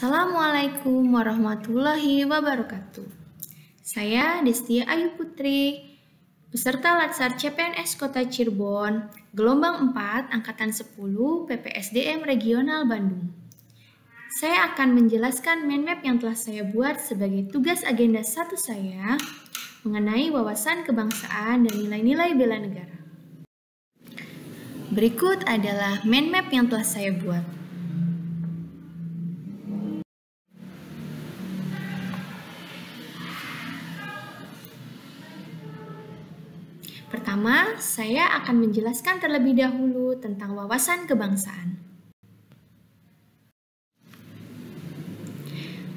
Assalamualaikum warahmatullahi wabarakatuh. Saya Destia Ayu Putri, peserta Latsar CPNS Kota Cirebon, gelombang 4, angkatan 10, PPSDM Regional Bandung. Saya akan menjelaskan mind map yang telah saya buat sebagai tugas agenda 1 saya mengenai wawasan kebangsaan dan nilai-nilai bela negara. Berikut adalah mind map yang telah saya buat. Pertama, saya akan menjelaskan terlebih dahulu tentang wawasan kebangsaan.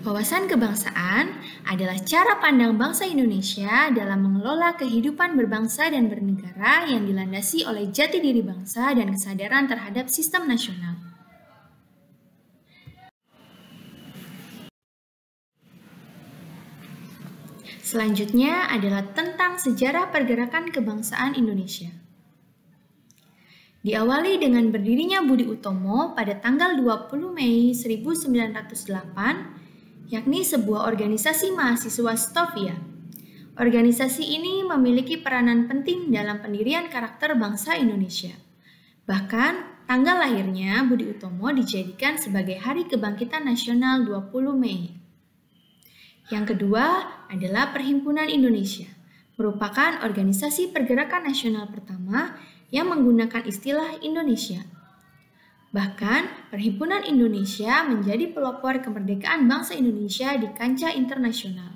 Wawasan kebangsaan adalah cara pandang bangsa Indonesia dalam mengelola kehidupan berbangsa dan bernegara yang dilandasi oleh jati diri bangsa dan kesadaran terhadap sistem nasional. Selanjutnya adalah tentang sejarah pergerakan kebangsaan Indonesia. Diawali dengan berdirinya Budi Utomo pada tanggal 20 Mei 1908, yakni sebuah organisasi mahasiswa Stovia. Organisasi ini memiliki peranan penting dalam pendirian karakter bangsa Indonesia. Bahkan, tanggal lahirnya Budi Utomo dijadikan sebagai Hari Kebangkitan Nasional 20 Mei. Yang kedua adalah Perhimpunan Indonesia, merupakan organisasi pergerakan nasional pertama yang menggunakan istilah Indonesia. Bahkan, Perhimpunan Indonesia menjadi pelopor kemerdekaan bangsa Indonesia di kancah internasional.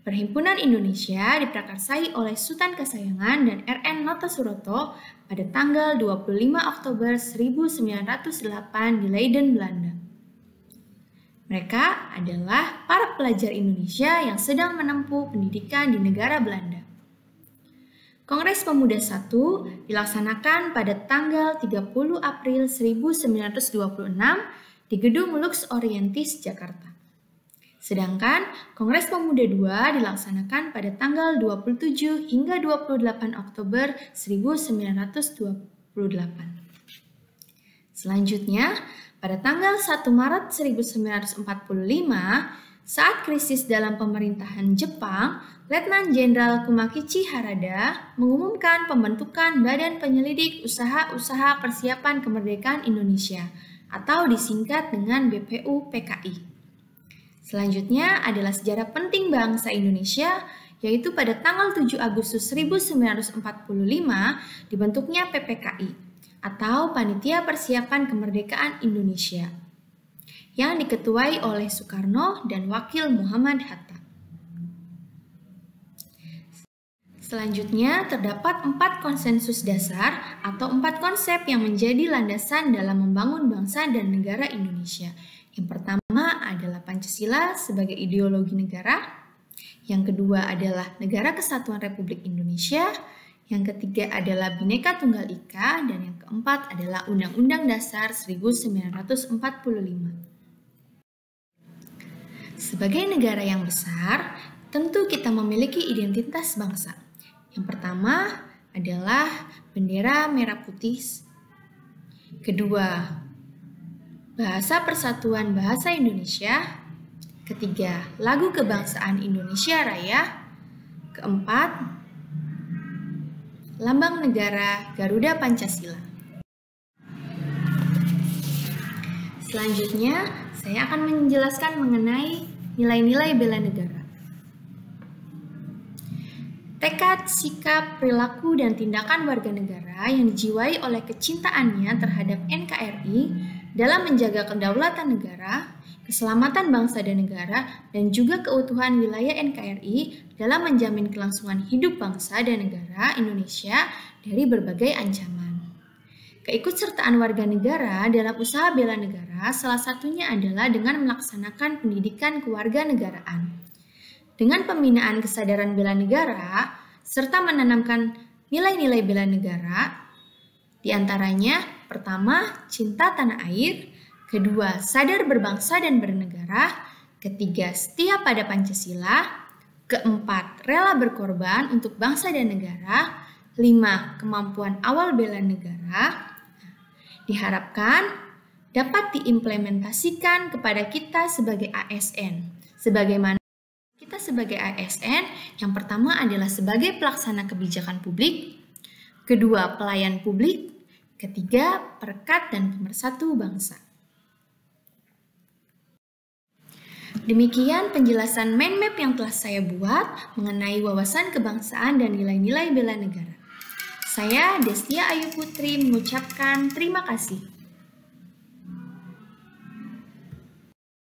Perhimpunan Indonesia diprakarsai oleh Sultan Kasayangan dan R.N. Notosuroto pada tanggal 25 Oktober 1908 di Leiden, Belanda. Mereka adalah para pelajar Indonesia yang sedang menempuh pendidikan di negara Belanda. Kongres Pemuda I dilaksanakan pada tanggal 30 April 1926 di Gedung Lux Orientis, Jakarta. Sedangkan Kongres Pemuda II dilaksanakan pada tanggal 27 hingga 28 Oktober 1928. Selanjutnya, pada tanggal 1 Maret 1945, saat krisis dalam pemerintahan Jepang, Letnan Jenderal Kumakichi Harada mengumumkan pembentukan Badan Penyelidik Usaha-Usaha Persiapan Kemerdekaan Indonesia atau disingkat dengan BPUPKI. Selanjutnya adalah sejarah penting bangsa Indonesia, yaitu pada tanggal 7 Agustus 1945 dibentuknya PPKI atau Panitia Persiapan Kemerdekaan Indonesia yang diketuai oleh Soekarno dan Wakil Muhammad Hatta. Selanjutnya terdapat 4 konsensus dasar atau 4 konsep yang menjadi landasan dalam membangun bangsa dan negara Indonesia. Yang pertama adalah Pancasila sebagai ideologi negara. Yang kedua adalah Negara Kesatuan Republik Indonesia. Yang ketiga adalah Bhinneka Tunggal Ika, dan yang keempat adalah Undang-Undang Dasar 1945. Sebagai negara yang besar, tentu kita memiliki identitas bangsa. Yang pertama adalah bendera merah putih. Kedua, Bahasa Persatuan Bahasa Indonesia. Ketiga, Lagu Kebangsaan Indonesia Raya. Keempat, Lambang Negara Garuda Pancasila. Selanjutnya, saya akan menjelaskan mengenai nilai-nilai bela negara. Tekad, sikap, perilaku, dan tindakan warga negara yang dijiwai oleh kecintaannya terhadap NKRI dalam menjaga kedaulatan negara, keselamatan bangsa dan negara, dan juga keutuhan wilayah NKRI dalam menjamin kelangsungan hidup bangsa dan negara Indonesia dari berbagai ancaman. Keikutsertaan warga negara dalam usaha bela negara salah satunya adalah dengan melaksanakan pendidikan kewarganegaraan. Dengan pembinaan kesadaran bela negara, serta menanamkan nilai-nilai bela negara, diantaranya pertama, cinta tanah air, kedua, sadar berbangsa dan bernegara, ketiga, setia pada Pancasila, keempat, rela berkorban untuk bangsa dan negara, 5. Kemampuan awal bela negara. Diharapkan dapat diimplementasikan kepada kita sebagai ASN. Sebagaimana kita sebagai ASN, yang pertama adalah sebagai pelaksana kebijakan publik, kedua pelayan publik, ketiga perekat dan pemersatu bangsa. Demikian penjelasan mind map yang telah saya buat mengenai wawasan kebangsaan dan nilai-nilai bela negara. Saya Destia Ayu Putri mengucapkan terima kasih.